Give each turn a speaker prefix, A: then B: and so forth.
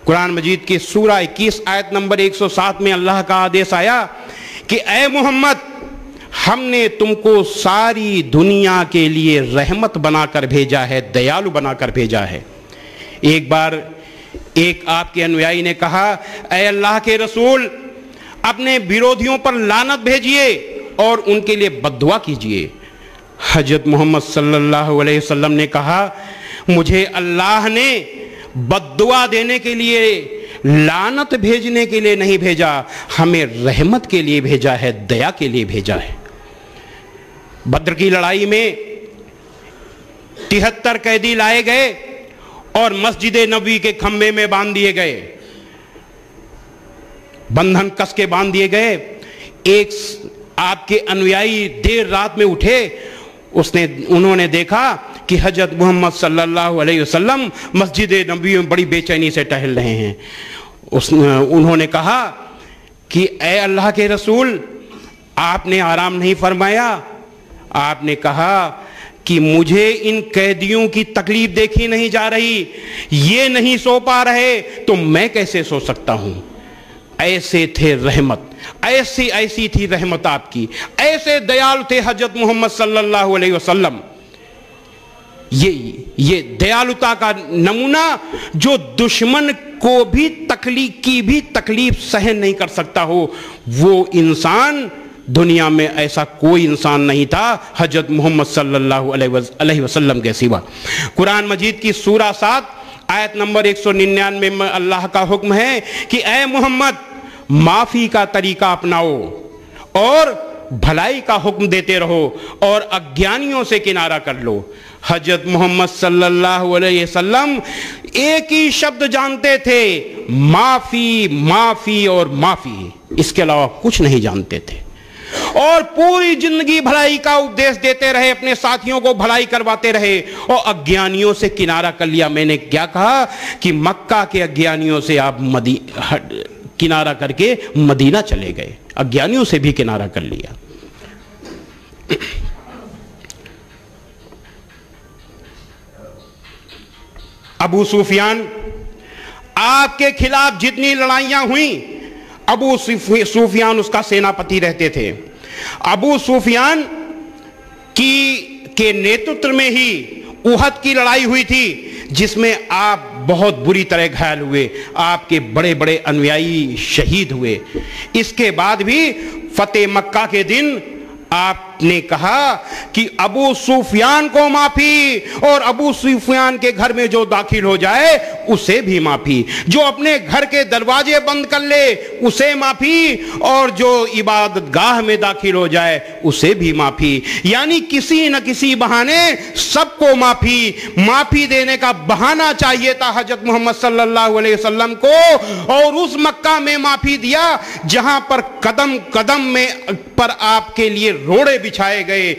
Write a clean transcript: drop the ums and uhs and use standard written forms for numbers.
A: قرآن مجید کی سورہ 21 آیت نمبر 107 میں اللہ کا آدیش آیا کہ اے محمد، ہم نے تم کو ساری دنیا کے لیے رحمت بنا کر بھیجا ہے، دیالو بنا کر بھیجا ہے۔ ایک بار ایک آپ کے انویائی نے کہا، اے اللہ کے رسول، اپنے بیرودھیوں پر لعنت بھیجئے اور ان کے لیے بد دعا کیجئے۔ حضرت محمد صلی اللہ علیہ وسلم نے کہا، مجھے اللہ نے بد دعا دینے کے لیے، لعنت بھیجنے کے لیے نہیں بھیجا، ہمیں رحمت کے لیے بھیجا ہے، دیا کے لیے بھیجا ہے۔ بدر کی لڑائی میں 73 قیدی لائے گئے اور مسجد نبوی کے کھمبے میں باندھ دیے گئے، بندھن کس کے باندھ دیے گئے۔ ایک آپ کے انویائی دیر رات میں اٹھے، انہوں نے دیکھا کہ حضرت محمد صلی اللہ علیہ وسلم مسجد نبوی میں بڑی بے چینی سے ٹہل رہے ہیں۔ انہوں نے کہا کہ اے اللہ کے رسول، آپ نے آرام نہیں فرمایا؟ آپ نے کہا کہ مجھے ان قیدیوں کی تکلیف دیکھی نہیں جا رہی، یہ نہیں سو پا رہے تو میں کیسے سو سکتا ہوں۔ ایسے تھے رحمت، ایسی تھی رحمت آپ کی، ایسے دیال تھے حضرت محمد صلی اللہ علیہ وسلم۔ یہ دیالتا کا نمونہ جو دشمن کو بھی تکلیف سہن نہیں کر سکتا ہو، وہ انسان دنیا میں ایسا کوئی انسان نہیں تھا حضرت محمد صلی اللہ علیہ وسلم کے سوا۔ قرآن مجید کی سورہ 7 آیت نمبر 199 میں اللہ کا حکم ہے کہ اے محمد، معافی کا طریقہ اپناؤ اور بھلائی کا حکم دیتے رہو اور اگیانیوں سے کنارہ کر لو۔ حضرت محمد صلی اللہ علیہ وسلم ایک ہی شبد جانتے تھے، معافی، معافی اور معافی، اس کے علاوہ کچھ نہیں جانتے تھے، اور پوری زندگی بھلائی کا اپدیش دیتے رہے، اپنے ساتھیوں کو بھلائی کرواتے رہے اور اگیانیوں سے کنارہ کر لیا۔ میں نے کیا کہا کہ مکہ کے اگیانیوں سے آپ کنارہ کر کے مدینہ چلے گئے، اگیانیوں سے بھی کنارہ کر لیا۔ ابو سفیان، آپ کے خلاف جتنی لڑائیاں ہوئیں، ابو سفیان اس کا سیناپتی رہتے تھے۔ ابو سفیان کے نیترتو میں ہی احد کی لڑائی ہوئی تھی، جس میں آپ بہت بری طرح گھائل ہوئے، آپ کے بڑے بڑے انویائی شہید ہوئے۔ اس کے بعد بھی فتح مکہ کے دن آپ نے کہا کہ ابو سفیان کو معافی، اور ابو سفیان کے گھر میں جو داخل ہو جائے اسے بھی معافی، جو اپنے گھر کے دروازے بند کر لے اسے معافی، اور جو عبادت گاہ میں داخل ہو جائے اسے بھی معافی۔ یعنی کسی نہ کسی بہانے سب کو معافی دینے کا بہانہ چاہیے تھا حضرت محمد صلی اللہ علیہ وسلم کو، اور اس مکہ میں معافی دیا جہاں پر قدم قدم میں پر آپ کے لیے روڑے بچھائے گئے۔